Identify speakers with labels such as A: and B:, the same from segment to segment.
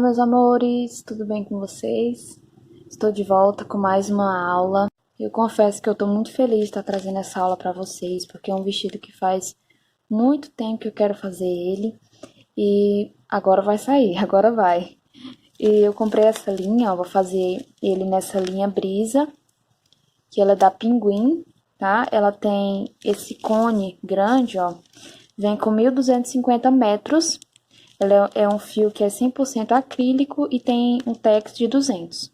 A: Olá, meus amores, tudo bem com vocês? Estou de volta com mais uma aula. Eu confesso que eu estou muito feliz de estar trazendo essa aula para vocês, porque é um vestido que faz muito tempo que eu quero fazer ele e agora vai sair, agora vai. E eu comprei essa linha, ó, vou fazer ele nessa linha Brisa, que ela é da Pinguim, tá? Ela tem esse cone grande, ó, vem com 1.250 metros. Ela é um fio que é 100% acrílico e tem um tex de 200.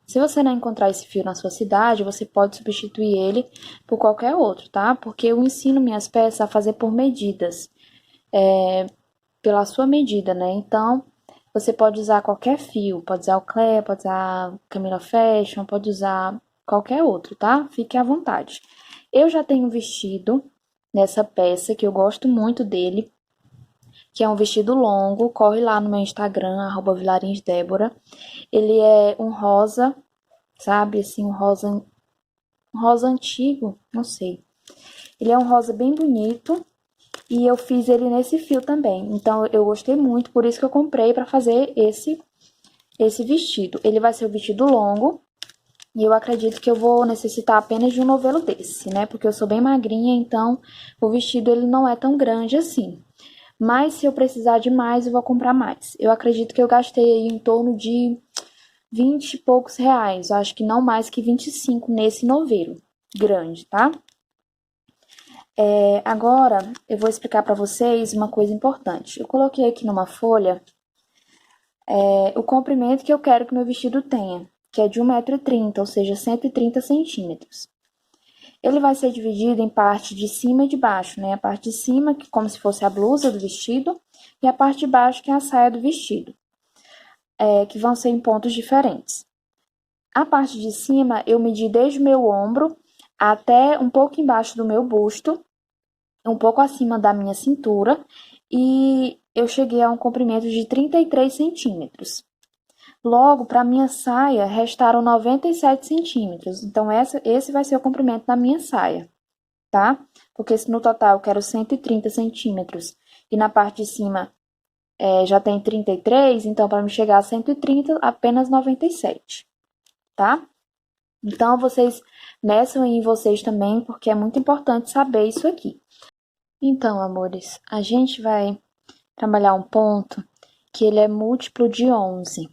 A: Se você não encontrar esse fio na sua cidade, você pode substituir ele por qualquer outro, tá? Porque eu ensino minhas peças a fazer por medidas, pela sua medida, né? Então, você pode usar qualquer fio, pode usar o Clé, pode usar Camila Fashion, pode usar qualquer outro, tá? Fique à vontade. Eu já tenho um vestido nessa peça, que eu gosto muito dele, que é um vestido longo. Corre lá no meu Instagram, @vilarinsdebora. Ele é um rosa, sabe, assim, um rosa antigo, não sei. Ele é um rosa bem bonito e eu fiz ele nesse fio também. Então eu gostei muito, por isso que eu comprei para fazer esse vestido. Ele vai ser um vestido longo e eu acredito que eu vou necessitar apenas de um novelo desse, né? Porque eu sou bem magrinha, então o vestido ele não é tão grande assim. Mas se eu precisar de mais, eu vou comprar mais. Eu acredito que eu gastei aí em torno de 20 e poucos reais. Eu acho que não mais que 25 nesse novelo grande, tá? Agora, eu vou explicar para vocês uma coisa importante. Eu coloquei aqui numa folha o comprimento que eu quero que meu vestido tenha, que é de 1,30 m, ou seja, 130 centímetros. Ele vai ser dividido em parte de cima e de baixo, né? A parte de cima, que como se fosse a blusa do vestido, e a parte de baixo, que é a saia do vestido, que vão ser em pontos diferentes. A parte de cima, eu medi desde o meu ombro até um pouco embaixo do meu busto, um pouco acima da minha cintura, e eu cheguei a um comprimento de 33 centímetros. Logo, para minha saia, restaram 97 centímetros. Então, esse vai ser o comprimento da minha saia, tá? Porque se no total eu quero 130 centímetros e na parte de cima já tem 33, então para me chegar a 130, apenas 97, tá? Então, vocês meçam em vocês também, porque é muito importante saber isso aqui. Então, amores, a gente vai trabalhar um ponto que ele é múltiplo de 11,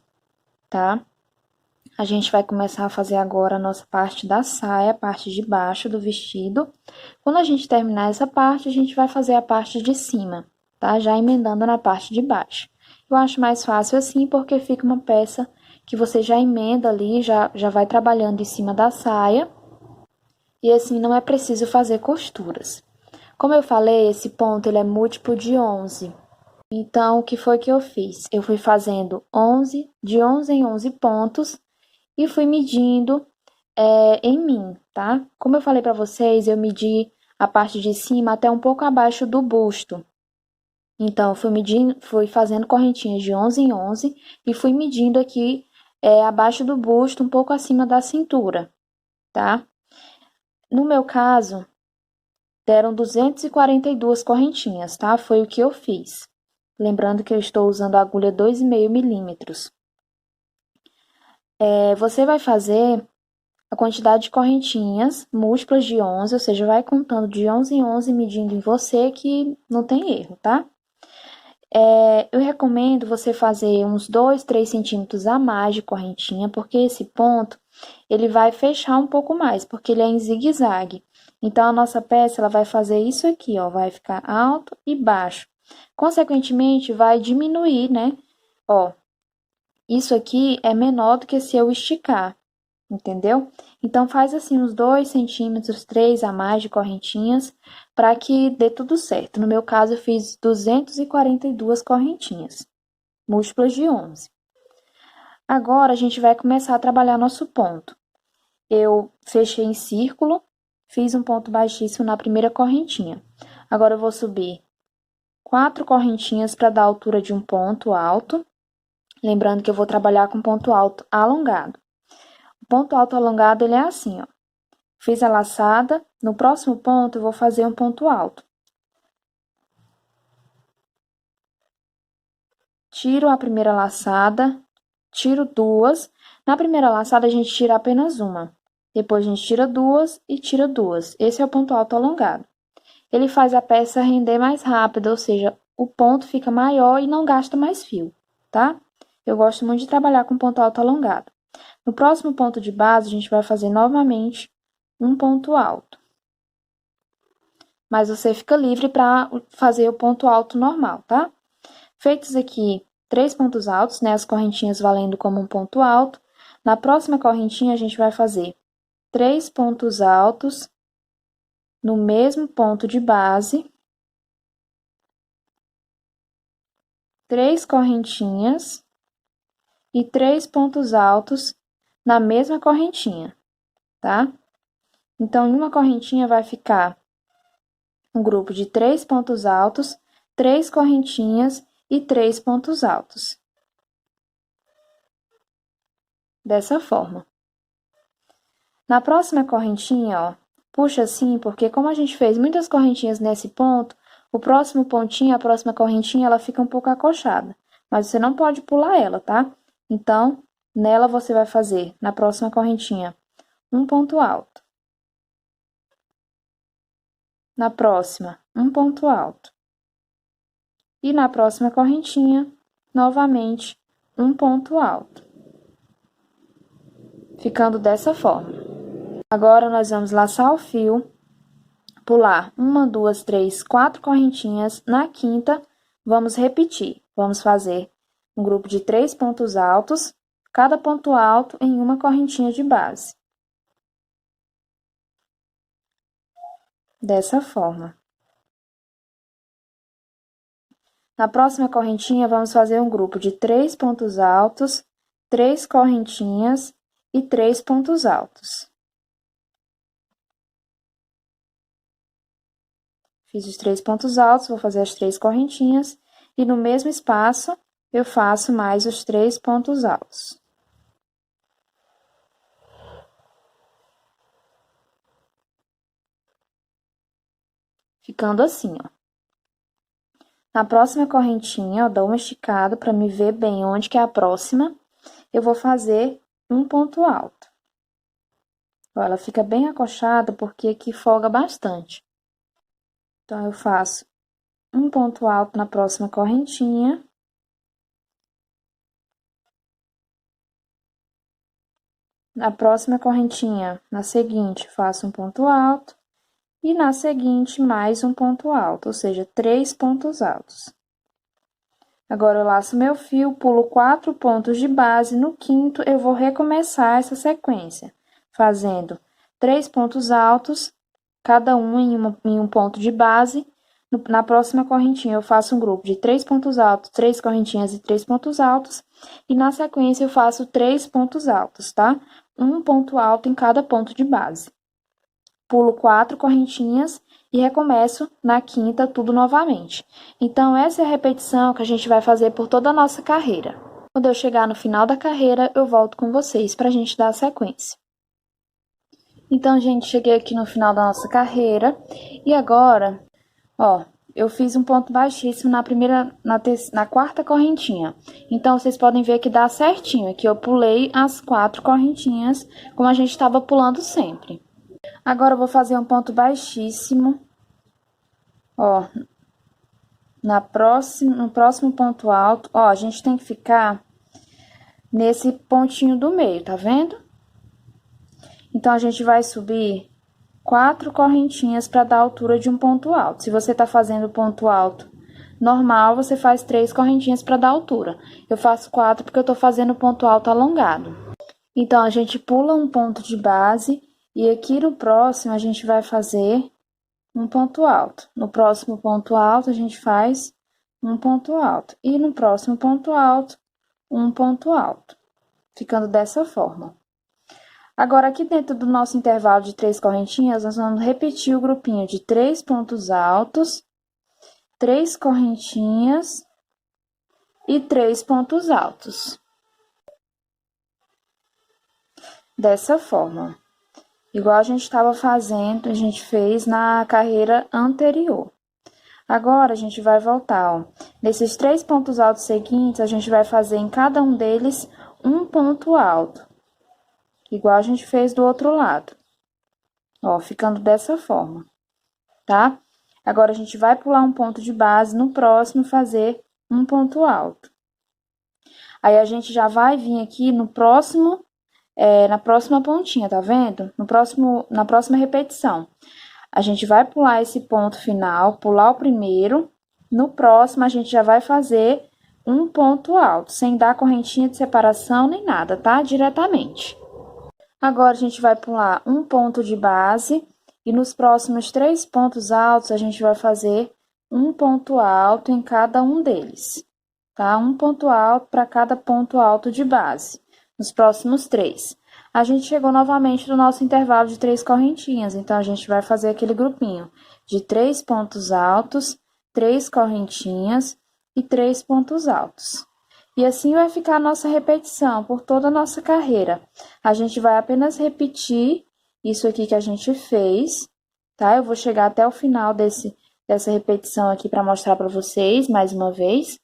A: tá? A gente vai começar a fazer agora a nossa parte da saia, a parte de baixo do vestido. Quando a gente terminar essa parte, a gente vai fazer a parte de cima, tá? Já emendando na parte de baixo. Eu acho mais fácil assim, porque fica uma peça que você já emenda ali, já vai trabalhando em cima da saia. E assim não é preciso fazer costuras. Como eu falei, esse ponto ele é múltiplo de 11. Então, o que foi que eu fiz? Eu fui fazendo 11, de 11 em 11 pontos e fui medindo em mim, tá? Como eu falei para vocês, eu medi a parte de cima até um pouco abaixo do busto. Então, fui medindo, fui fazendo correntinhas de 11 em 11 e fui medindo aqui abaixo do busto, um pouco acima da cintura, tá? No meu caso, deram 242 correntinhas, tá? Foi o que eu fiz. Lembrando que eu estou usando a agulha 2,5 milímetros. Você vai fazer a quantidade de correntinhas múltiplas de 11, ou seja, vai contando de 11 em 11, medindo em você, que não tem erro, tá? Eu recomendo você fazer uns 2, 3 centímetros a mais de correntinha, porque esse ponto, ele vai fechar um pouco mais, porque ele é em zigue-zague. Então, a nossa peça, ela vai fazer isso aqui, ó, vai ficar alto e baixo. Consequentemente, vai diminuir, né? Ó, isso aqui é menor do que se eu esticar, entendeu? Então, faz assim uns 2 centímetros, 3 a mais de correntinhas, para que dê tudo certo. No meu caso, eu fiz 242 correntinhas, múltiplas de 11. Agora, a gente vai começar a trabalhar nosso ponto. Eu fechei em círculo, fiz um ponto baixíssimo na primeira correntinha. Agora, eu vou subir 4 correntinhas para dar a altura de um ponto alto. Lembrando que eu vou trabalhar com ponto alto alongado. O ponto alto alongado, ele é assim, ó. Fiz a laçada, no próximo ponto eu vou fazer um ponto alto. tiro a primeira laçada, tiro duas. Na primeira laçada, a gente tira apenas uma. Depois, a gente tira duas e tira duas. Esse é o ponto alto alongado. Ele faz a peça render mais rápido, ou seja, o ponto fica maior e não gasta mais fio, tá? Eu gosto muito de trabalhar com ponto alto alongado. No próximo ponto de base, a gente vai fazer novamente um ponto alto. Mas você fica livre para fazer o ponto alto normal, tá? Feitos aqui 3 pontos altos, né? As correntinhas valendo como um ponto alto. Na próxima correntinha, a gente vai fazer 3 pontos altos no mesmo ponto de base. 3 correntinhas e 3 pontos altos na mesma correntinha, tá? Então, em uma correntinha vai ficar um grupo de 3 pontos altos, 3 correntinhas e 3 pontos altos. Dessa forma. Na próxima correntinha, ó, puxa assim, porque como a gente fez muitas correntinhas nesse ponto, o próximo pontinho, a próxima correntinha, ela fica um pouco acochada. Mas você não pode pular ela, tá? Então, nela você vai fazer, na próxima correntinha, um ponto alto. Na próxima, um ponto alto. E na próxima correntinha, novamente, um ponto alto. Ficando dessa forma. Agora, nós vamos laçar o fio, pular 1, 2, 3, 4 correntinhas. Na quinta, vamos repetir. Vamos fazer um grupo de 3 pontos altos, cada ponto alto em uma correntinha de base. Dessa forma. Na próxima correntinha, vamos fazer um grupo de 3 pontos altos, 3 correntinhas e 3 pontos altos. Fiz os 3 pontos altos, vou fazer as 3 correntinhas e no mesmo espaço eu faço mais os 3 pontos altos. Ficando assim, ó. Na próxima correntinha, eu dou uma esticada para me ver bem onde que é a próxima. Eu vou fazer um ponto alto. Ó, ela fica bem acochada porque aqui folga bastante. Então, eu faço um ponto alto na próxima correntinha. Na próxima correntinha, na seguinte, faço um ponto alto. E na seguinte, mais um ponto alto, ou seja, 3 pontos altos. Agora, eu laço meu fio, pulo 4 pontos de base. No quinto, eu vou recomeçar essa sequência, fazendo 3 pontos altos, cada um em um ponto de base. Na próxima correntinha, eu faço um grupo de 3 pontos altos, 3 correntinhas e 3 pontos altos. E na sequência, eu faço 3 pontos altos, tá? Um ponto alto em cada ponto de base. Pulo 4 correntinhas e recomeço na quinta tudo novamente. Então, essa é a repetição que a gente vai fazer por toda a nossa carreira. Quando eu chegar no final da carreira, eu volto com vocês para a gente dar a sequência. Então, gente, cheguei aqui no final da nossa carreira e agora, ó, eu fiz um ponto baixíssimo na quarta correntinha. Então, vocês podem ver que dá certinho, que eu pulei as 4 correntinhas, como a gente estava pulando sempre. Agora, eu vou fazer um ponto baixíssimo, ó, no próximo ponto alto, ó, a gente tem que ficar nesse pontinho do meio, tá vendo? Então, a gente vai subir 4 correntinhas para dar a altura de um ponto alto. Se você tá fazendo ponto alto normal, você faz 3 correntinhas para dar altura. Eu faço 4 porque eu tô fazendo ponto alto alongado. Então, a gente pula um ponto de base e aqui no próximo a gente vai fazer um ponto alto. No próximo ponto alto, a gente faz um ponto alto. E no próximo ponto alto, um ponto alto. Ficando dessa forma. Agora, aqui dentro do nosso intervalo de 3 correntinhas, nós vamos repetir o grupinho de 3 pontos altos, 3 correntinhas e 3 pontos altos. Dessa forma. Igual a gente estava fazendo, a gente fez na carreira anterior. Agora, a gente vai voltar, ó. Nesses 3 pontos altos seguintes, a gente vai fazer em cada um deles um ponto alto. Igual a gente fez do outro lado. Ó, ficando dessa forma, tá? Agora, a gente vai pular um ponto de base, no próximo fazer um ponto alto. Aí, a gente já vai vir aqui no próximo, na próxima pontinha, tá vendo? Na próxima repetição. A gente vai pular esse ponto final, pular o primeiro. No próximo, a gente já vai fazer um ponto alto, sem dar correntinha de separação nem nada, tá? Diretamente. Agora, a gente vai pular um ponto de base e nos próximos 3 pontos altos, a gente vai fazer um ponto alto em cada um deles, tá? Um ponto alto para cada ponto alto de base, nos próximos 3. A gente chegou novamente no nosso intervalo de 3 correntinhas, então, a gente vai fazer aquele grupinho de 3 pontos altos, 3 correntinhas e 3 pontos altos. E assim vai ficar a nossa repetição por toda a nossa carreira. A gente vai apenas repetir isso aqui que a gente fez, tá? Eu vou chegar até o final dessa repetição aqui para mostrar para vocês mais uma vez.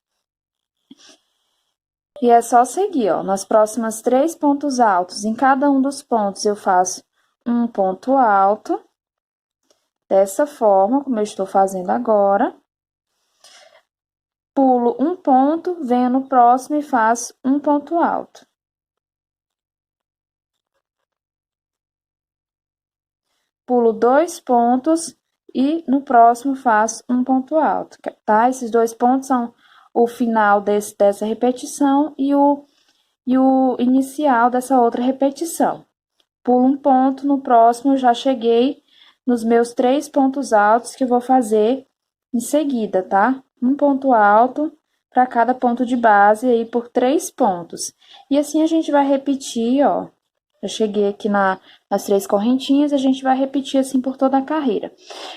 A: E é só seguir, ó. Nas próximas 3 pontos altos, em cada um dos pontos eu faço um ponto alto, dessa forma, como eu estou fazendo agora. Pulo um ponto, venho no próximo e faço um ponto alto. Pulo 2 pontos e no próximo faço um ponto alto, tá? Esses 2 pontos são o final dessa repetição e o inicial dessa outra repetição. Pulo um ponto, no próximo eu já cheguei nos meus 3 pontos altos que eu vou fazer em seguida, tá? Um ponto alto para cada ponto de base aí por 3 pontos. E assim a gente vai repetir, ó. Eu cheguei aqui nas 3 correntinhas, a gente vai repetir assim por toda a carreira.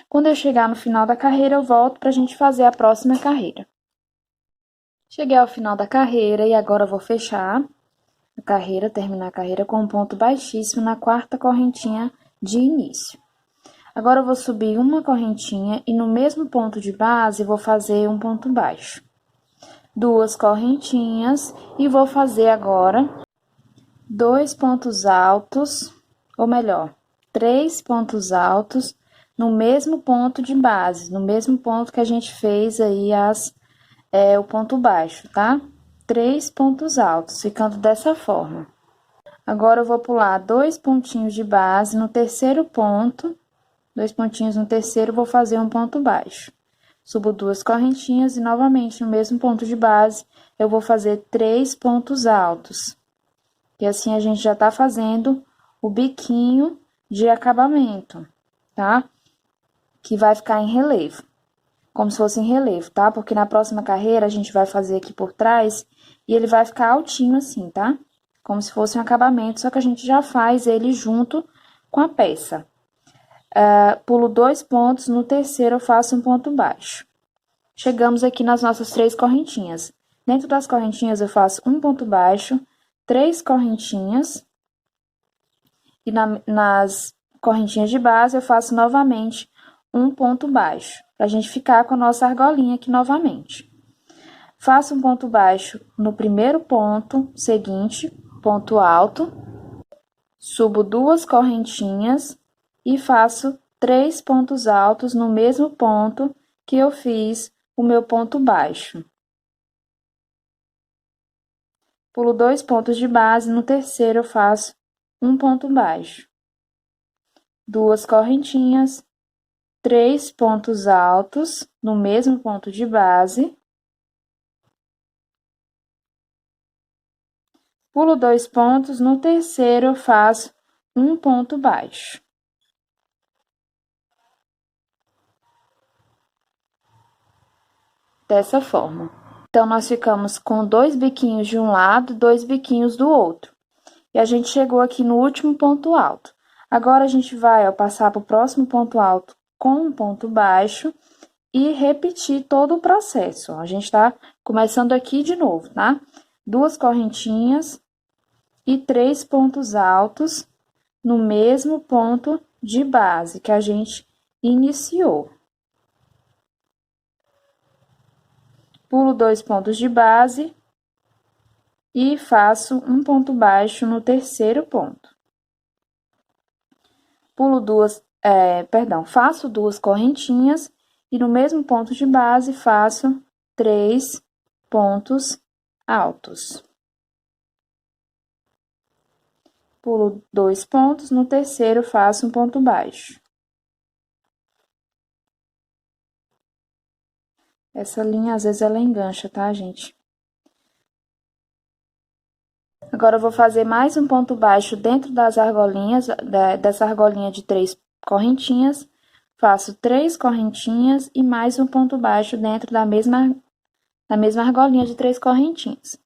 A: Quando eu chegar no final da carreira, eu volto pra gente fazer a próxima carreira. Cheguei ao final da carreira e agora eu vou fechar a carreira, terminar a carreira com um ponto baixíssimo na 4ª correntinha de início. Agora, eu vou subir uma correntinha e no mesmo ponto de base, vou fazer um ponto baixo. 2 correntinhas e vou fazer agora 2 pontos altos, ou melhor, 3 pontos altos no mesmo ponto de base, no mesmo ponto que a gente fez aí o ponto baixo, tá? 3 pontos altos, ficando dessa forma. Agora, eu vou pular 2 pontinhos de base no terceiro ponto, 2 pontinhos no terceiro, vou fazer um ponto baixo. Subo 2 correntinhas e, novamente, no mesmo ponto de base, eu vou fazer 3 pontos altos. E assim, a gente já tá fazendo o biquinho de acabamento, tá? Que vai ficar em relevo. Como se fosse em relevo, tá? Porque na próxima carreira, a gente vai fazer aqui por trás e ele vai ficar altinho assim, tá? Como se fosse um acabamento, só que a gente já faz ele junto com a peça. Pulo 2 pontos, no terceiro eu faço um ponto baixo. Chegamos aqui nas nossas 3 correntinhas. Dentro das correntinhas eu faço um ponto baixo, 3 correntinhas. E nas correntinhas de base eu faço novamente um ponto baixo, pra gente ficar com a nossa argolinha aqui novamente. Faço um ponto baixo no primeiro ponto seguinte, ponto alto. Subo 2 correntinhas e faço 3 pontos altos no mesmo ponto que eu fiz o meu ponto baixo. Pulo 2 pontos de base, no terceiro eu faço um ponto baixo. 2 correntinhas, 3 pontos altos no mesmo ponto de base. Pulo 2 pontos, no terceiro eu faço um ponto baixo. Dessa forma. Então, nós ficamos com 2 biquinhos de um lado, 2 biquinhos do outro. E a gente chegou aqui no último ponto alto. Agora, a gente vai, ó, passar para o próximo ponto alto com um ponto baixo e repetir todo o processo. Ó. A gente tá começando aqui de novo, tá? 2 correntinhas e 3 pontos altos no mesmo ponto de base que a gente iniciou. pulo 2 pontos de base e faço um ponto baixo no terceiro ponto. Faço duas correntinhas e no mesmo ponto de base faço 3 pontos altos. Pulo 2 pontos, no terceiro faço um ponto baixo. Essa linha, às vezes, ela engancha, tá, gente? Agora, eu vou fazer mais um ponto baixo dentro das argolinhas, dessa argolinha de 3 correntinhas. Faço 3 correntinhas e mais um ponto baixo dentro da mesma argolinha de 3 correntinhas.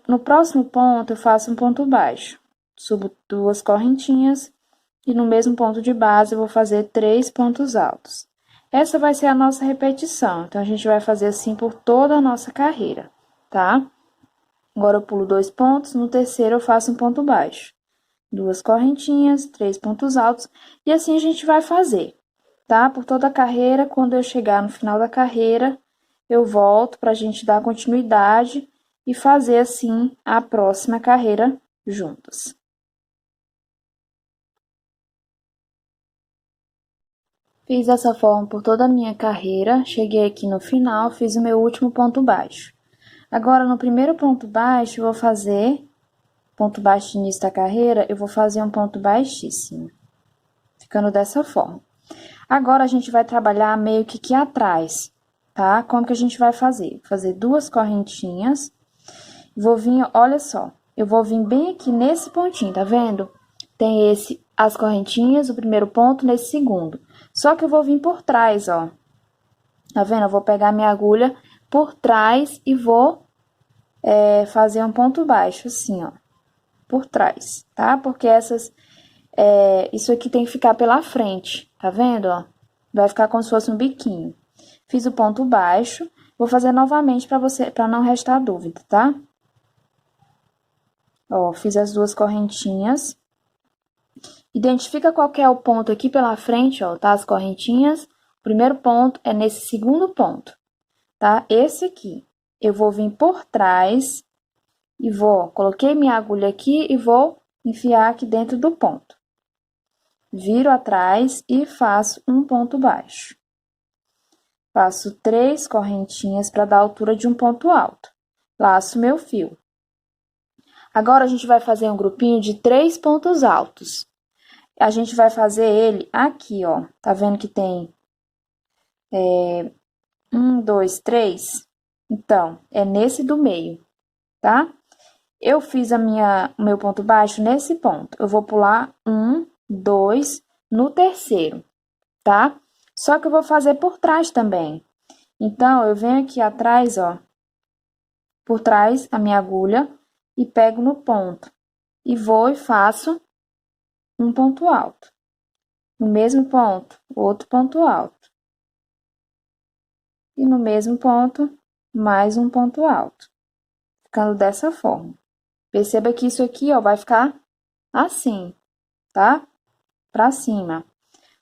A: No próximo ponto, eu faço um ponto baixo. Subo 2 correntinhas e no mesmo ponto de base eu vou fazer 3 pontos altos. Essa vai ser a nossa repetição, então a gente vai fazer assim por toda a nossa carreira, tá? Agora eu pulo 2 pontos, no terceiro eu faço um ponto baixo. 2 correntinhas, 3 pontos altos, e assim a gente vai fazer, tá? Por toda a carreira, quando eu chegar no final da carreira, eu volto pra gente dar continuidade e fazer assim a próxima carreira juntas. Fiz dessa forma por toda a minha carreira, cheguei aqui no final, fiz o meu último ponto baixo. Agora, no primeiro ponto baixo, eu vou fazer ponto baixo de início da carreira, eu vou fazer um ponto baixíssimo, ficando dessa forma. Agora, a gente vai trabalhar meio que aqui atrás, tá? Como que a gente vai fazer? Vou fazer 2 correntinhas, vou vir, olha só, eu vou vir bem aqui nesse pontinho, tá vendo? Tem as correntinhas, o primeiro ponto nesse segundo. Só que eu vou vir por trás, ó. Tá vendo? Eu vou pegar minha agulha por trás e vou fazer um ponto baixo, assim, ó. Por trás, tá? Porque isso aqui tem que ficar pela frente, tá vendo, ó? Vai ficar como se fosse um biquinho. Fiz o ponto baixo, vou fazer novamente pra não restar dúvida, tá? Ó, fiz as 2 correntinhas. Identifica qual que é o ponto aqui pela frente, ó, tá? As correntinhas. O primeiro ponto é nesse segundo ponto, tá? Esse aqui. Eu vou vir por trás e coloquei minha agulha aqui e vou enfiar aqui dentro do ponto. Viro atrás e faço um ponto baixo. Faço 3 correntinhas para dar a altura de um ponto alto. Laço meu fio. Agora, a gente vai fazer um grupinho de 3 pontos altos. A gente vai fazer ele aqui, ó. Tá vendo que tem 1, 2, 3? Então, é nesse do meio, tá? Eu fiz o meu ponto baixo nesse ponto. Eu vou pular 1, 2 no terceiro, tá? Só que eu vou fazer por trás também. Então, eu venho aqui atrás, ó, por trás a minha agulha e pego no ponto. E vou e faço um ponto alto. No mesmo ponto, outro ponto alto. E no mesmo ponto, mais um ponto alto. Ficando dessa forma. Perceba que isso aqui, ó, vai ficar assim, tá? Pra cima.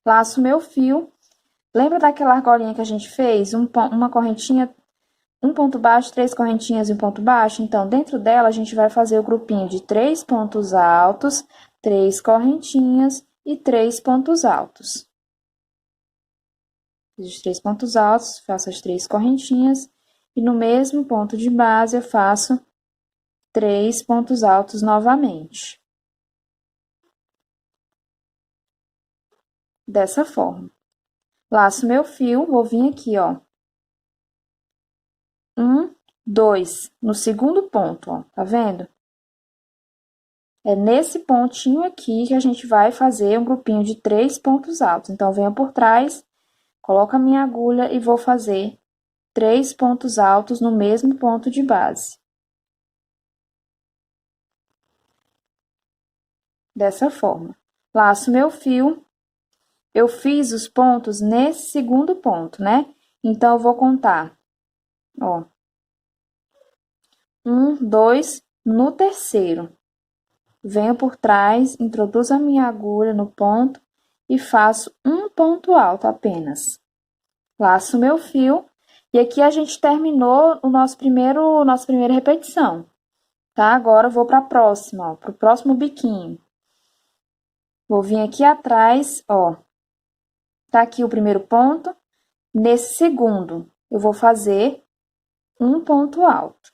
A: Laço meu fio. Lembra daquela argolinha que a gente fez? Uma correntinha, um ponto baixo, 3 correntinhas e um ponto baixo? Então, dentro dela, a gente vai fazer o grupinho de 3 pontos altos, 3 correntinhas e 3 pontos altos. Fiz os 3 pontos altos, faço as 3 correntinhas e no mesmo ponto de base eu faço 3 pontos altos novamente. Dessa forma. Laço meu fio, vou vir aqui, ó. 1, 2, no segundo ponto, ó, tá vendo? É nesse pontinho aqui que a gente vai fazer um grupinho de 3 pontos altos. Então, venho por trás, coloco a minha agulha e vou fazer 3 pontos altos no mesmo ponto de base. Dessa forma. Laço meu fio. Eu fiz os pontos nesse segundo ponto, né? Então, eu vou contar, ó. 1, 2, no terceiro. Venho por trás, introduzo a minha agulha no ponto e faço um ponto alto apenas. Laço meu fio E aqui a gente terminou nossa primeira repetição, tá? Agora eu vou para a próxima, ó, para o próximo biquinho. Vou vir aqui atrás, ó. Tá aqui o primeiro ponto. Nesse segundo, eu vou fazer um ponto alto.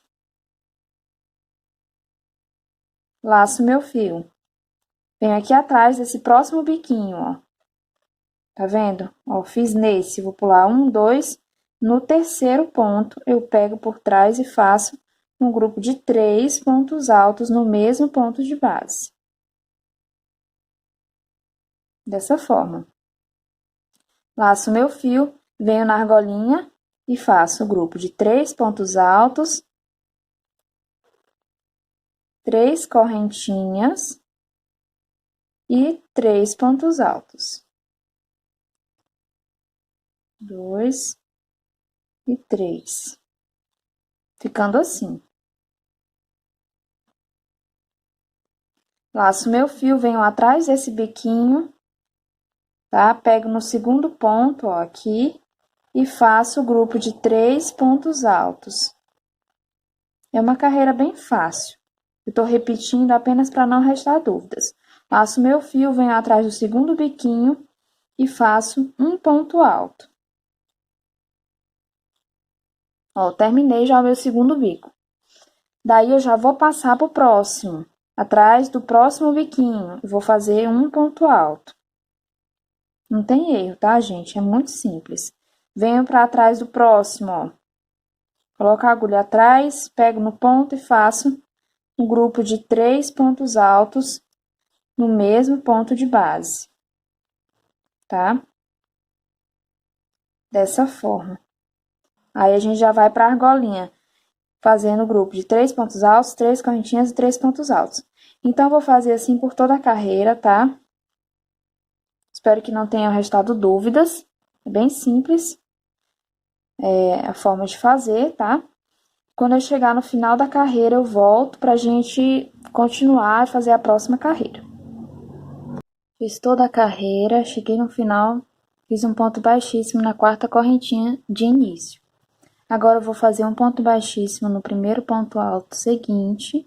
A: Laço meu fio. Venho aqui atrás desse próximo biquinho, ó. Tá vendo? Ó, fiz nesse, vou pular 1, 2. No terceiro ponto, eu pego por trás e faço um grupo de 3 pontos altos no mesmo ponto de base. Dessa forma. Laço meu fio, venho na argolinha e faço o grupo de 3 pontos altos, 3 correntinhas e 3 pontos altos. 2 e 3. Ficando assim. Laço meu fio, venho atrás desse biquinho, tá? Pego no segundo ponto, ó, aqui, e faço o grupo de 3 pontos altos. É uma carreira bem fácil. Eu tô repetindo apenas para não restar dúvidas. Laço meu fio, venho atrás do segundo biquinho e faço um ponto alto. Ó, terminei já o meu segundo bico. Daí, eu já vou passar pro próximo. Atrás do próximo biquinho, eu vou fazer um ponto alto. Não tem erro, tá, gente? É muito simples. Venho para trás do próximo, ó. Coloco a agulha atrás, pego no ponto e faço um grupo de 3 pontos altos no mesmo ponto de base, tá? Dessa forma. Aí, a gente já vai para a argolinha, fazendo o grupo de 3 pontos altos, 3 correntinhas e 3 pontos altos. Então, eu vou fazer assim por toda a carreira, tá? Espero que não tenham restado dúvidas. É bem simples a forma de fazer, tá? Quando eu chegar no final da carreira, eu volto pra gente continuar e fazer a próxima carreira. Fiz toda a carreira, cheguei no final, fiz um ponto baixíssimo na quarta correntinha de início. Agora, eu vou fazer um ponto baixíssimo no primeiro ponto alto seguinte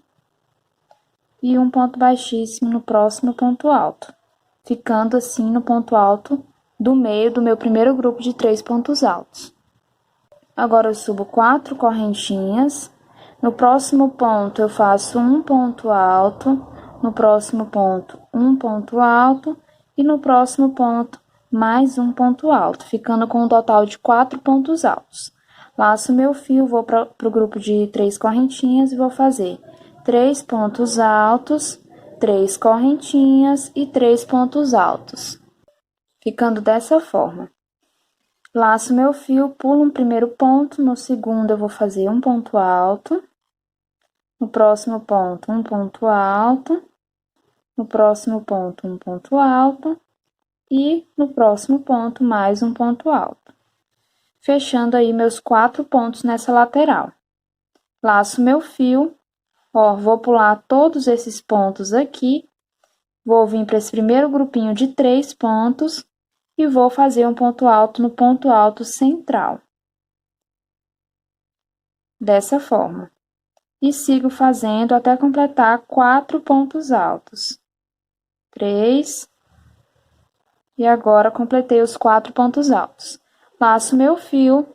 A: e um ponto baixíssimo no próximo ponto alto, ficando assim no ponto alto do meio do meu primeiro grupo de 3 pontos altos. Agora, eu subo 4 correntinhas. No próximo ponto, eu faço um ponto alto. No próximo ponto, um ponto alto. E no próximo ponto, mais um ponto alto, ficando com um total de 4 pontos altos. Laço meu fio, vou para o grupo de 3 correntinhas e vou fazer 3 pontos altos, 3 correntinhas e 3 pontos altos, ficando dessa forma. Laço meu fio, pulo um primeiro ponto, no segundo eu vou fazer um ponto alto, no próximo ponto um ponto alto, no próximo ponto um ponto alto e no próximo ponto mais um ponto alto. Fechando aí meus 4 pontos nessa lateral. Laço meu fio, ó, vou pular todos esses pontos aqui, vou vir para esse primeiro grupinho de 3 pontos e vou fazer um ponto alto no ponto alto central. Dessa forma. E sigo fazendo até completar 4 pontos altos. 3. E agora, completei os 4 pontos altos. Laço meu fio,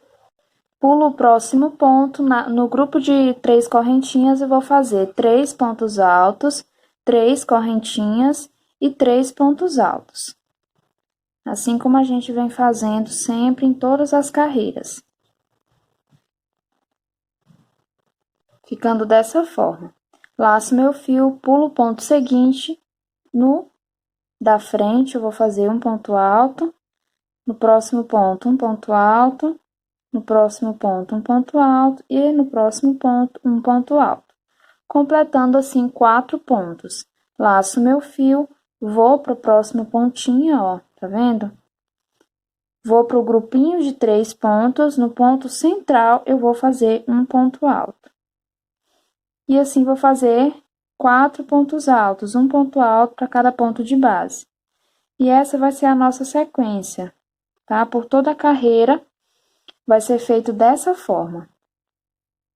A: pulo o próximo ponto, no grupo de 3 correntinhas, eu vou fazer 3 pontos altos, 3 correntinhas e 3 pontos altos. Assim como a gente vem fazendo sempre em todas as carreiras. Ficando dessa forma. Laço meu fio, pulo o ponto seguinte, no da frente eu vou fazer um ponto alto, no próximo ponto um ponto alto, no próximo ponto um ponto alto e no próximo ponto um ponto alto, completando assim 4 pontos. Laço meu fio, vou para o próximo pontinho, ó, tá vendo? Vou para o grupinho de 3 pontos, no ponto central eu vou fazer um ponto alto. E assim vou fazer 4 pontos altos, um ponto alto para cada ponto de base. E essa vai ser a nossa sequência, tá? Por toda a carreira, vai ser feito dessa forma,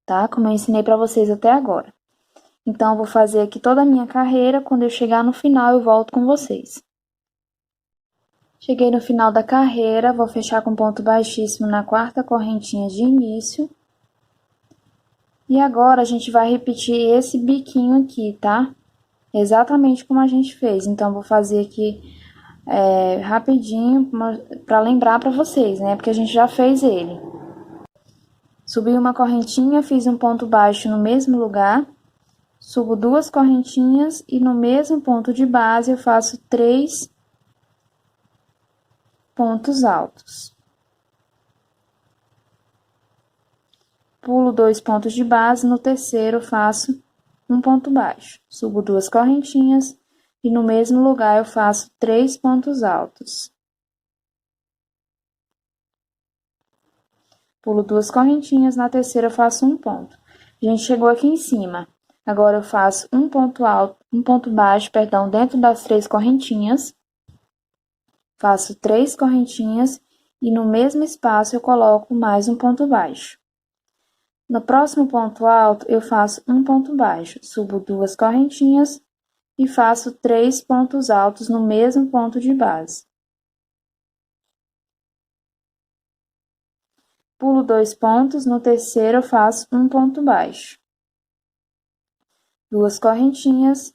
A: tá? Como eu ensinei para vocês até agora. Então, eu vou fazer aqui toda a minha carreira, quando eu chegar no final, eu volto com vocês. Cheguei no final da carreira, vou fechar com ponto baixíssimo na quarta correntinha de início. E agora, a gente vai repetir esse biquinho aqui, tá? Exatamente como a gente fez. Então, vou fazer aqui rapidinho, para lembrar para vocês, né? Porque a gente já fez ele. Subi uma correntinha, fiz um ponto baixo no mesmo lugar. Subo 2 correntinhas e no mesmo ponto de base eu faço 3 pontos altos. Pulo 2 pontos de base, no terceiro eu faço um ponto baixo. Subo 2 correntinhas e no mesmo lugar eu faço 3 pontos altos. Pulo 2 correntinhas, na terceira eu faço um ponto. A gente chegou aqui em cima. Agora eu faço um ponto alto, um ponto baixo, perdão, dentro das 3 correntinhas. Faço 3 correntinhas e no mesmo espaço eu coloco mais um ponto baixo. No próximo ponto alto, eu faço um ponto baixo, subo 2 correntinhas e faço 3 pontos altos no mesmo ponto de base. Pulo 2 pontos, no terceiro eu faço um ponto baixo. 2 correntinhas,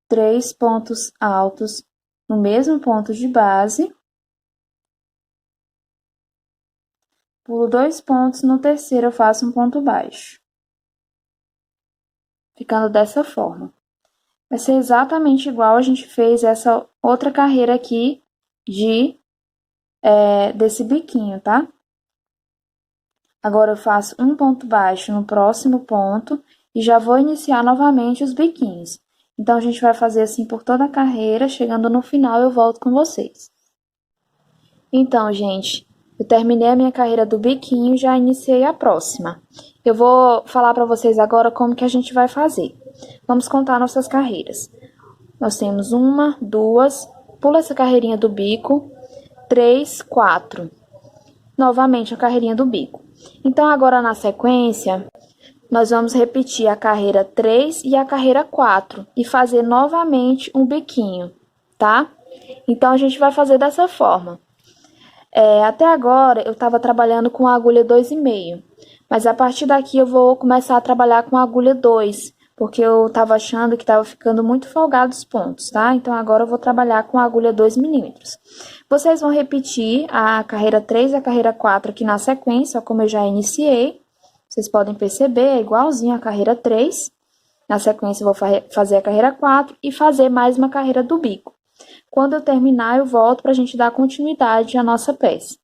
A: 3 pontos altos no mesmo ponto de base. Pulo 2 pontos, no terceiro eu faço um ponto baixo. Ficando dessa forma. Vai ser exatamente igual a gente fez essa outra carreira aqui desse biquinho, tá? Agora eu faço um ponto baixo no próximo ponto e já vou iniciar novamente os biquinhos. Então, a gente vai fazer assim por toda a carreira, chegando no final eu volto com vocês. Então, gente, eu terminei a minha carreira do biquinho e já iniciei a próxima. Eu vou falar para vocês agora como que a gente vai fazer. Vamos contar nossas carreiras. Nós temos 1, 2, pula essa carreirinha do bico, 3, 4. Novamente a carreirinha do bico. Então, agora na sequência, nós vamos repetir a carreira 3 e a carreira 4 e fazer novamente um biquinho, tá? Então, a gente vai fazer dessa forma. Até agora, eu estava trabalhando com a agulha 2,5, mas a partir daqui eu vou começar a trabalhar com a agulha 2, porque eu estava achando que estava ficando muito folgado os pontos, tá? Então, agora eu vou trabalhar com a agulha 2 milímetros. Vocês vão repetir a carreira 3 e a carreira 4 aqui na sequência, como eu já iniciei. Vocês podem perceber, é igualzinho a carreira 3. Na sequência, eu vou fazer a carreira 4 e fazer mais uma carreira do bico. Quando eu terminar, eu volto para a gente dar continuidade à nossa peça.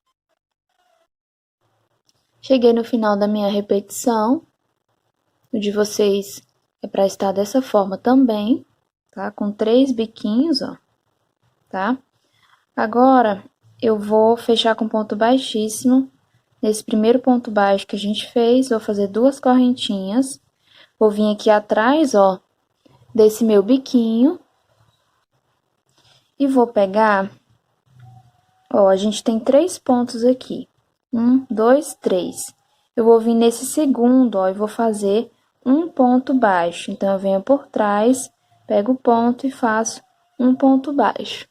A: Cheguei no final da minha repetição. O de vocês é para estar dessa forma também, tá? Com 3 biquinhos, ó, tá? Agora, eu vou fechar com ponto baixíssimo. Nesse primeiro ponto baixo que a gente fez, vou fazer 2 correntinhas. Vou vir aqui atrás, ó, desse meu biquinho. E vou pegar, ó, a gente tem 3 pontos aqui. 1, 2, 3. Eu vou vir nesse segundo, ó, e vou fazer um ponto baixo. Então, eu venho por trás, pego o ponto e faço um ponto baixo.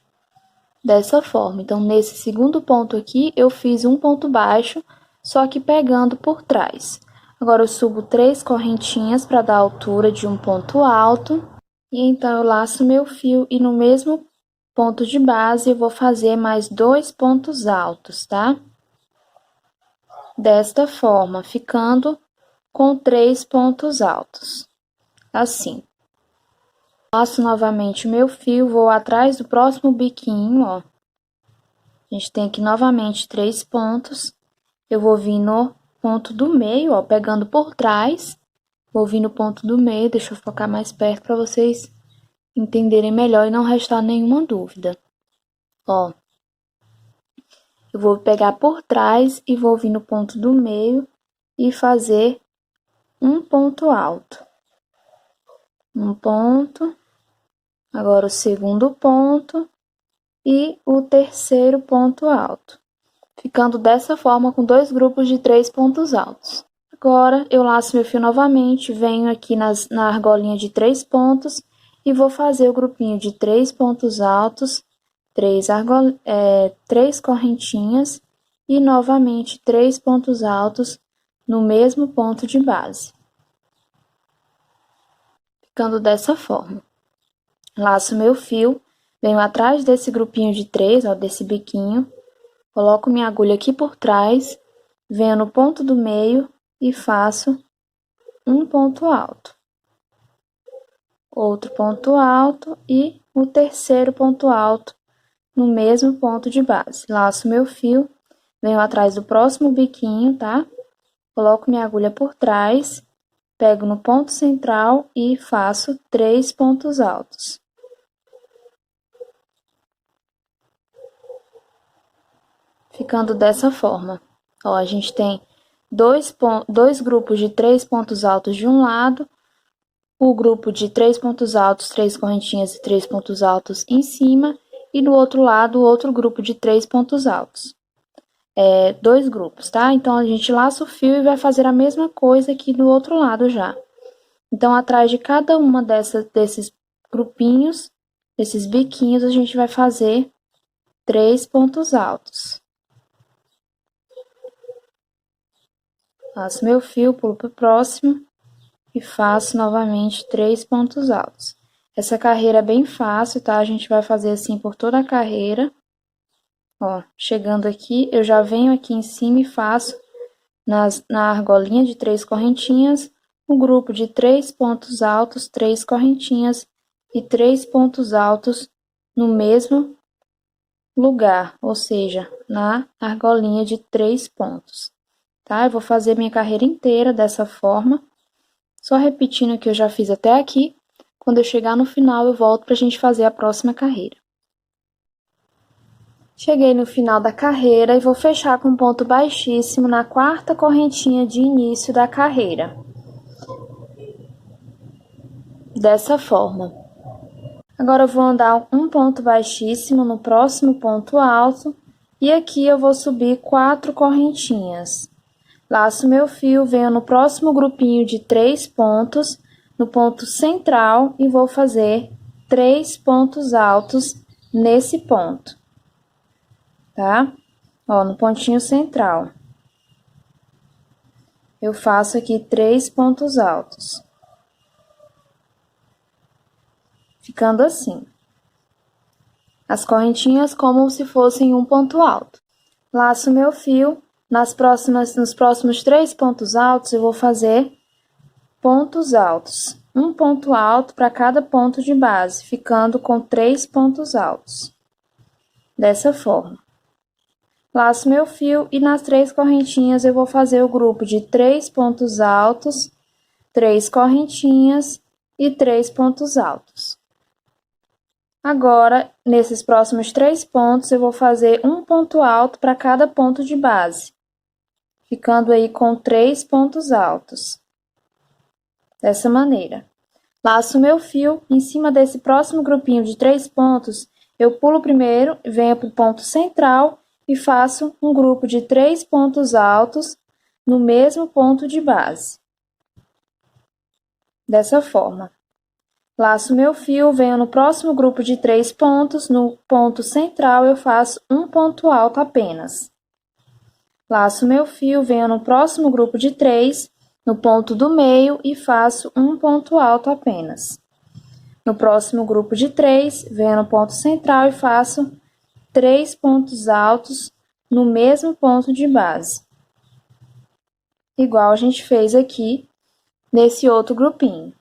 A: Dessa forma. Então, nesse segundo ponto aqui, eu fiz um ponto baixo, só que pegando por trás. Agora, eu subo 3 correntinhas para dar a altura de um ponto alto. E então, eu laço meu fio e no mesmo ponto de base, eu vou fazer mais 2 pontos altos, tá? Desta forma, ficando com 3 pontos altos. Assim. Laço novamente o meu fio, vou atrás do próximo biquinho, ó. A gente tem aqui novamente 3 pontos. Eu vou vir no ponto do meio, ó, pegando por trás. Vou vir no ponto do meio, deixa eu focar mais perto para vocês entenderem melhor e não restar nenhuma dúvida. Ó. Eu vou pegar por trás e vou vir no ponto do meio e fazer um ponto alto. Um ponto. Agora, o segundo ponto e o terceiro ponto alto. ficando dessa forma com 2 grupos de 3 pontos altos. Agora, eu laço meu fio novamente, venho aqui na argolinha de 3 pontos e vou fazer o grupinho de 3 pontos altos, 3 correntinhas e novamente 3 pontos altos no mesmo ponto de base. Ficando dessa forma. Laço meu fio, venho atrás desse grupinho de 3, ó, desse biquinho, coloco minha agulha aqui por trás, venho no ponto do meio e faço um ponto alto. Outro ponto alto e o terceiro ponto alto no mesmo ponto de base. Laço meu fio, venho atrás do próximo biquinho, tá? Coloco minha agulha por trás, pego no ponto central e faço 3 pontos altos. Ficando dessa forma. Ó, a gente tem dois grupos de 3 pontos altos de um lado, o grupo de 3 pontos altos, 3 correntinhas e 3 pontos altos em cima, e do outro lado, o outro grupo de 3 pontos altos. 2 grupos, tá? Então, a gente laça o fio e vai fazer a mesma coisa aqui do outro lado já. Então, atrás de cada uma desses grupinhos, desses biquinhos, a gente vai fazer 3 pontos altos. Laço meu fio, pulo pro próximo e faço novamente 3 pontos altos. Essa carreira é bem fácil, tá? A gente vai fazer assim por toda a carreira. Ó, chegando aqui, eu já venho aqui em cima e faço na argolinha de 3 correntinhas, um grupo de 3 pontos altos, 3 correntinhas e 3 pontos altos no mesmo lugar, ou seja, na argolinha de 3 pontos, tá? Eu vou fazer minha carreira inteira dessa forma, só repetindo o que eu já fiz até aqui. Quando eu chegar no final, eu volto pra gente fazer a próxima carreira. Cheguei no final da carreira e vou fechar com ponto baixíssimo na quarta correntinha de início da carreira. Dessa forma. Agora, eu vou andar um ponto baixíssimo no próximo ponto alto e aqui eu vou subir 4 correntinhas. Laço meu fio, venho no próximo grupinho de 3 pontos, no ponto central e vou fazer 3 pontos altos nesse ponto. Tá? Ó, no pontinho central. Eu faço aqui 3 pontos altos. Ficando assim. As correntinhas como se fossem um ponto alto. Laço meu fio, nos próximos 3 pontos altos eu vou fazer pontos altos. Um ponto alto para cada ponto de base, ficando com 3 pontos altos. Dessa forma. Laço meu fio e nas 3 correntinhas eu vou fazer o grupo de 3 pontos altos, 3 correntinhas e 3 pontos altos. Agora, nesses próximos 3 pontos, eu vou fazer um ponto alto para cada ponto de base, ficando aí com 3 pontos altos. Dessa maneira. Laço meu fio, em cima desse próximo grupinho de 3 pontos, eu pulo primeiro, venho para o ponto central e faço um grupo de 3 pontos altos no mesmo ponto de base. Dessa forma. Laço meu fio, venho no próximo grupo de 3 pontos, no ponto central eu faço um ponto alto apenas. Laço meu fio, venho no próximo grupo de 3, no ponto do meio e faço um ponto alto apenas. No próximo grupo de 3, venho no ponto central e faço 3 pontos altos no mesmo ponto de base. Igual a gente fez aqui nesse outro grupinho.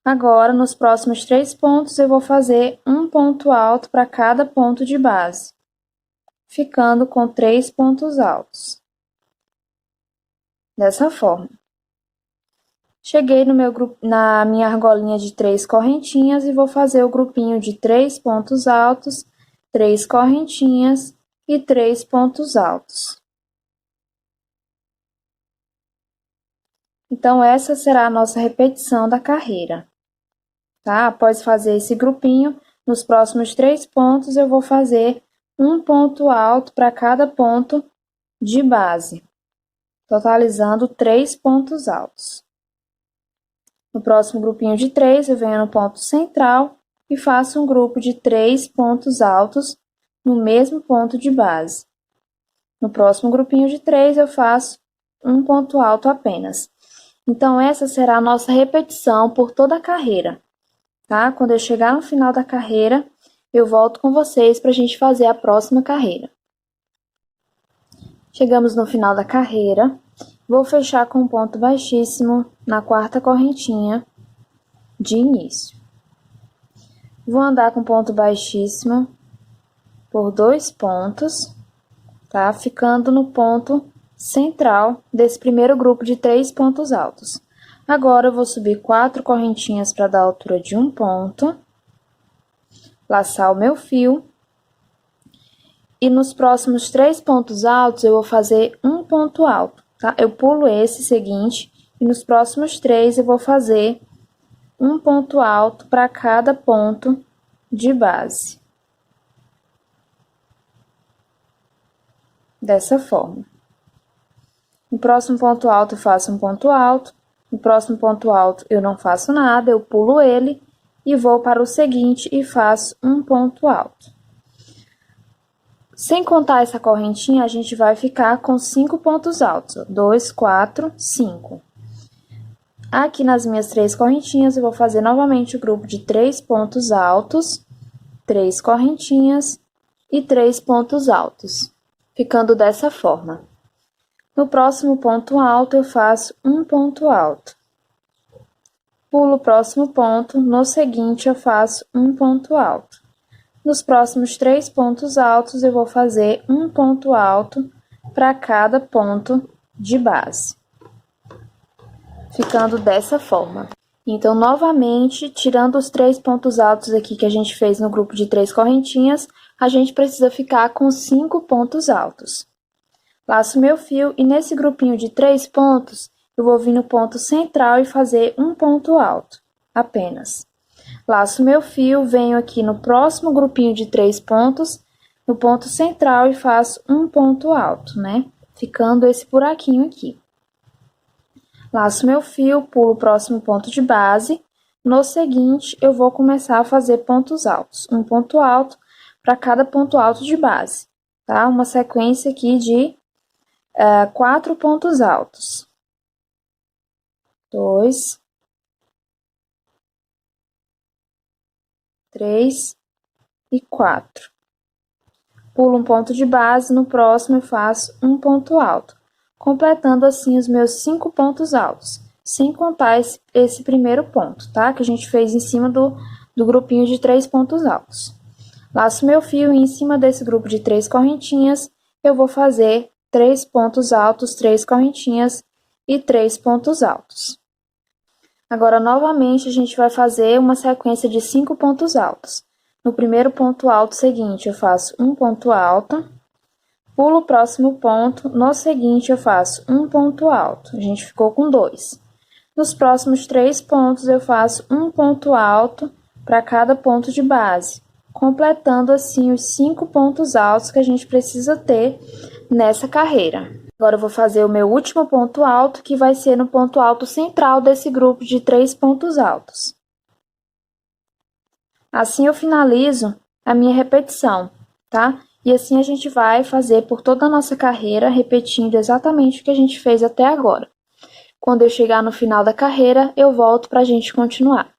A: Agora, nos próximos 3 pontos, eu vou fazer um ponto alto para cada ponto de base, ficando com 3 pontos altos. Dessa forma. Cheguei no na minha argolinha de 3 correntinhas e vou fazer o grupinho de 3 pontos altos, 3 correntinhas e 3 pontos altos. Então, essa será a nossa repetição da carreira. Tá? Após fazer esse grupinho, nos próximos 3 pontos eu vou fazer um ponto alto para cada ponto de base, totalizando 3 pontos altos. No próximo grupinho de 3, eu venho no ponto central e faço um grupo de 3 pontos altos no mesmo ponto de base. No próximo grupinho de 3, eu faço um ponto alto apenas. Então, essa será a nossa repetição por toda a carreira, tá? Quando eu chegar no final da carreira, eu volto com vocês para a gente fazer a próxima carreira. Chegamos no final da carreira, vou fechar com um ponto baixíssimo na quarta correntinha de início. Vou andar com ponto baixíssimo por 2 pontos, tá? Ficando no ponto central desse primeiro grupo de 3 pontos altos. Agora, eu vou subir 4 correntinhas para dar a altura de um ponto, laçar o meu fio, e nos próximos 3 pontos altos, eu vou fazer um ponto alto, tá? Eu pulo esse seguinte, e nos próximos 3, eu vou fazer um ponto alto para cada ponto de base. Dessa forma. No próximo ponto alto, eu faço um ponto alto. No próximo ponto alto, eu não faço nada, eu pulo ele e vou para o seguinte e faço um ponto alto. Sem contar essa correntinha, a gente vai ficar com 5 pontos altos. 2, 4, 5. Aqui nas minhas 3 correntinhas, eu vou fazer novamente o grupo de 3 pontos altos, 3 correntinhas e 3 pontos altos, ficando dessa forma. No próximo ponto alto, eu faço um ponto alto. Pulo o próximo ponto, no seguinte, eu faço um ponto alto. Nos próximos 3 pontos altos, eu vou fazer um ponto alto para cada ponto de base, ficando dessa forma. Então, novamente, tirando os 3 pontos altos aqui que a gente fez no grupo de 3 correntinhas, a gente precisa ficar com 5 pontos altos. Laço meu fio e nesse grupinho de 3 pontos, eu vou vir no ponto central e fazer um ponto alto, apenas. Laço meu fio, venho aqui no próximo grupinho de 3 pontos, no ponto central e faço um ponto alto, né? Ficando esse buraquinho aqui. Laço meu fio, pulo o próximo ponto de base. No seguinte, eu vou começar a fazer pontos altos. Um ponto alto para cada ponto alto de base, tá? Uma sequência aqui de 4 pontos altos. 2, 3 e 4. Pulo um ponto de base, no próximo eu faço um ponto alto, completando assim os meus 5 pontos altos, sem contar esse primeiro ponto, tá? Que a gente fez em cima do grupinho de 3 pontos altos. Laço meu fio e em cima desse grupo de 3 correntinhas, eu vou fazer 3 pontos altos, 3 correntinhas e 3 pontos altos. Agora, novamente, a gente vai fazer uma sequência de 5 pontos altos. No primeiro ponto alto seguinte, eu faço um ponto alto, pulo o próximo ponto, no seguinte, eu faço um ponto alto. A gente ficou com 2. Nos próximos 3 pontos, eu faço um ponto alto para cada ponto de base, completando assim os 5 pontos altos que a gente precisa ter nessa carreira. Agora, eu vou fazer o meu último ponto alto, que vai ser no ponto alto central desse grupo de 3 pontos altos. Assim, eu finalizo a minha repetição, tá? E assim a gente vai fazer por toda a nossa carreira, repetindo exatamente o que a gente fez até agora. Quando eu chegar no final da carreira, eu volto para a gente continuar.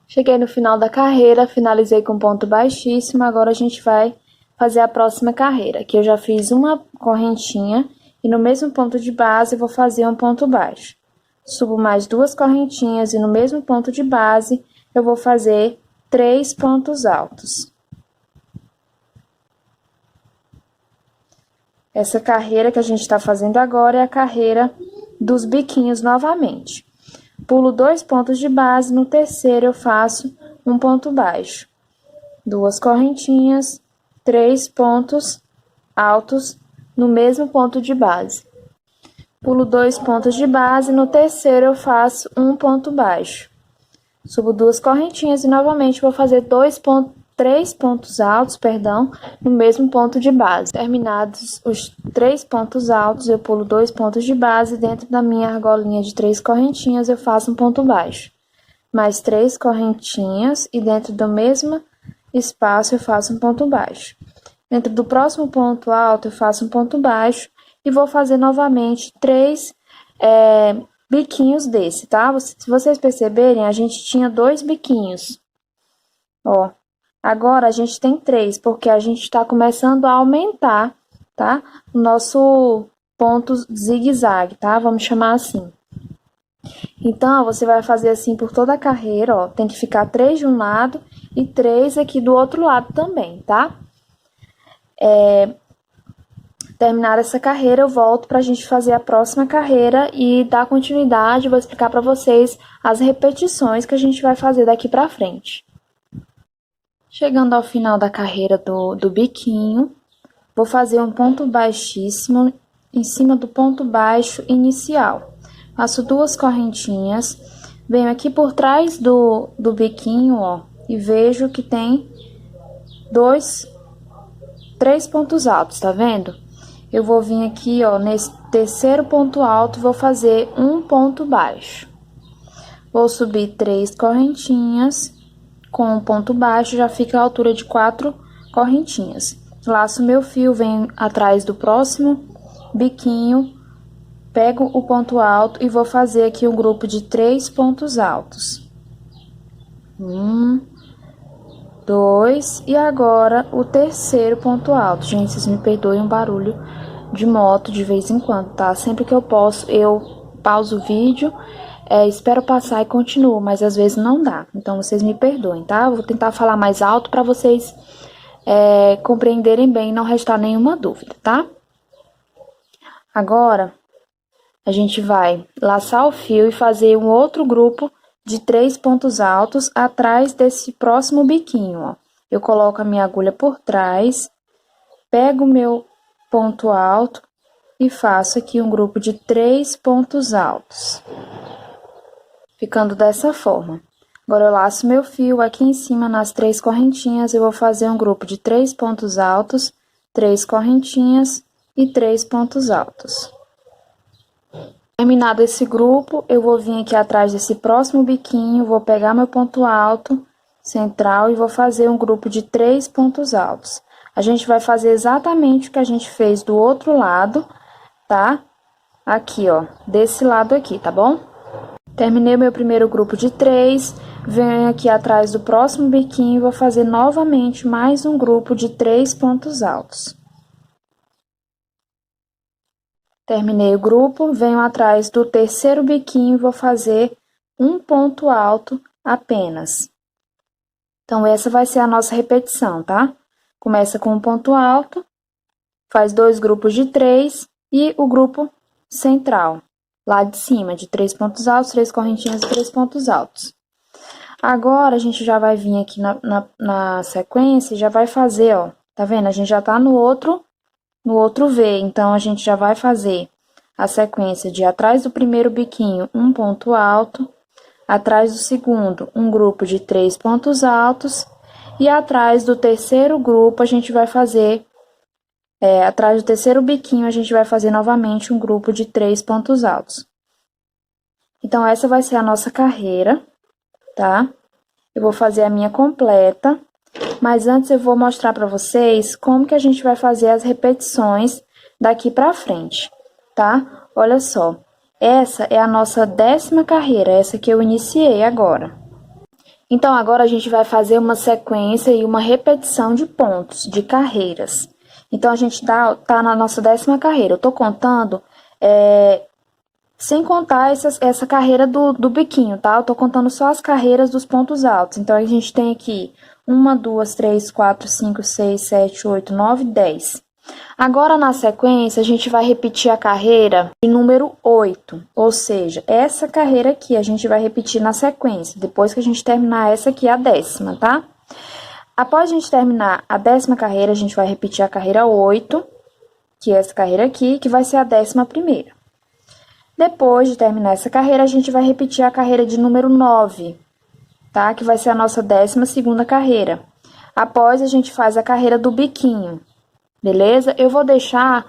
A: Cheguei no final da carreira, finalizei com ponto baixíssimo, agora a gente vai fazer a próxima carreira, que eu já fiz uma correntinha e no mesmo ponto de base vou fazer um ponto baixo. Subo mais 2 correntinhas e no mesmo ponto de base eu vou fazer 3 pontos altos. Essa carreira que a gente está fazendo agora é a carreira dos biquinhos novamente. Pulo 2 pontos de base, no terceiro eu faço um ponto baixo. 2 correntinhas, 3 pontos altos no mesmo ponto de base. Pulo 2 pontos de base, no terceiro eu faço um ponto baixo. Subo 2 correntinhas e novamente vou fazer 2 três pontos altos, perdão, no mesmo ponto de base. Terminados os 3 pontos altos, eu pulo 2 pontos de base, dentro da minha argolinha de 3 correntinhas eu faço um ponto baixo. Mais 3 correntinhas e dentro do mesmo espaço eu faço um ponto baixo. Dentro do próximo ponto alto eu faço um ponto baixo e vou fazer novamente 3 biquinhos desse, tá? Se vocês perceberem, a gente tinha 2 biquinhos. Ó, agora a gente tem 3, porque a gente tá começando a aumentar, tá? O nosso ponto zigue-zague, tá? Vamos chamar assim. Então, você vai fazer assim por toda a carreira, ó. Tem que ficar 3 de um lado e 3 aqui do outro lado também, tá? Terminar essa carreira, eu volto pra gente fazer a próxima carreira e dar continuidade. Vou explicar pra vocês as repetições que a gente vai fazer daqui pra frente. Chegando ao final da carreira do biquinho, vou fazer um ponto baixíssimo em cima do ponto baixo inicial. Faço 2 correntinhas, venho aqui por trás do biquinho, ó, e vejo que tem 3 pontos altos, tá vendo? Eu vou vir aqui, ó, nesse terceiro ponto alto, vou fazer um ponto baixo. Vou subir 3 correntinhas, com um ponto baixo, já fica a altura de 4 correntinhas. Laço meu fio, venho atrás do próximo biquinho, pego o ponto alto e vou fazer aqui um grupo de 3 pontos altos. 1, 2, e agora o terceiro ponto alto. Gente, vocês me perdoem o barulho de moto de vez em quando, tá? Sempre que eu posso, eu pauso o vídeo, espero passar e continuo, mas às vezes não dá. Então, vocês me perdoem, tá? Vou tentar falar mais alto para vocês compreenderem bem e não restar nenhuma dúvida, tá? Agora, a gente vai laçar o fio e fazer um outro grupo de 3 pontos altos atrás desse próximo biquinho, ó. Eu coloco a minha agulha por trás, pego o meu ponto alto e faço aqui um grupo de 3 pontos altos. Ficando dessa forma. Agora, eu laço meu fio aqui em cima nas 3 correntinhas, eu vou fazer um grupo de 3 pontos altos, 3 correntinhas e 3 pontos altos. Terminado esse grupo, eu vou vir aqui atrás desse próximo biquinho, vou pegar meu ponto alto central e vou fazer um grupo de 3 pontos altos. A gente vai fazer exatamente o que a gente fez do outro lado, tá? Aqui, ó, desse lado aqui, tá bom? Terminei o meu primeiro grupo de 3, venho aqui atrás do próximo biquinho e vou fazer novamente mais um grupo de 3 pontos altos. Terminei o grupo, venho atrás do terceiro biquinho e vou fazer um ponto alto apenas. Então, essa vai ser a nossa repetição, tá? Começa com um ponto alto, faz 2 grupos de 3 e o grupo central, lá de cima, de 3 pontos altos, 3 correntinhas e 3 pontos altos. Agora, a gente já vai vir aqui na sequência e já vai fazer, ó, tá vendo? A gente já tá no outro V, então, a gente já vai fazer a sequência de atrás do primeiro biquinho, um ponto alto, atrás do segundo, um grupo de 3 pontos altos, e atrás do terceiro grupo, a gente vai fazer, atrás do terceiro biquinho, a gente vai fazer novamente um grupo de 3 pontos altos. Então, essa vai ser a nossa carreira, tá? Eu vou fazer a minha completa. Mas antes eu vou mostrar para vocês como que a gente vai fazer as repetições daqui pra frente, tá? Olha só, essa é a nossa 10ª carreira, essa que eu iniciei agora. Então, agora a gente vai fazer uma sequência e uma repetição de pontos, de carreiras. Então, a gente tá na nossa 10ª carreira. Eu tô contando, sem contar essa carreira do biquinho, tá? Eu tô contando só as carreiras dos pontos altos. Então, a gente tem aqui 1, 2, 3, 4, 5, 6, 7, 8, 9, 10. Agora, na sequência, a gente vai repetir a carreira de número 8. Ou seja, essa carreira aqui a gente vai repetir na sequência, depois que a gente terminar essa aqui, a 10ª, tá? Após a gente terminar a 10ª carreira, a gente vai repetir a carreira 8, que é essa carreira aqui, que vai ser a 11ª. Depois de terminar essa carreira, a gente vai repetir a carreira de número 9, tá? Que vai ser a nossa 12ª carreira. Após, a gente faz a carreira do biquinho, beleza? Eu vou deixar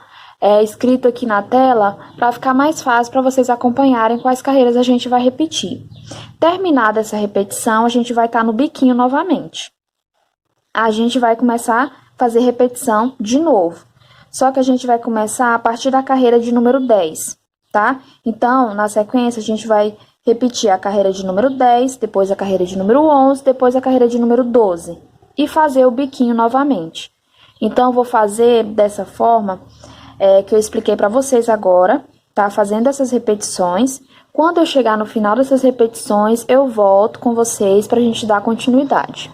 A: escrito aqui na tela para ficar mais fácil para vocês acompanharem quais carreiras a gente vai repetir. Terminada essa repetição, a gente vai estar no biquinho novamente. A gente vai começar a fazer repetição de novo. Só que a gente vai começar a partir da carreira de número 10, tá? Então, na sequência, a gente vai repetir a carreira de número 10, depois a carreira de número 11, depois a carreira de número 12. E fazer o biquinho novamente. Então, eu vou fazer dessa forma que eu expliquei para vocês agora, tá? Fazendo essas repetições. Quando eu chegar no final dessas repetições, eu volto com vocês pra gente dar continuidade.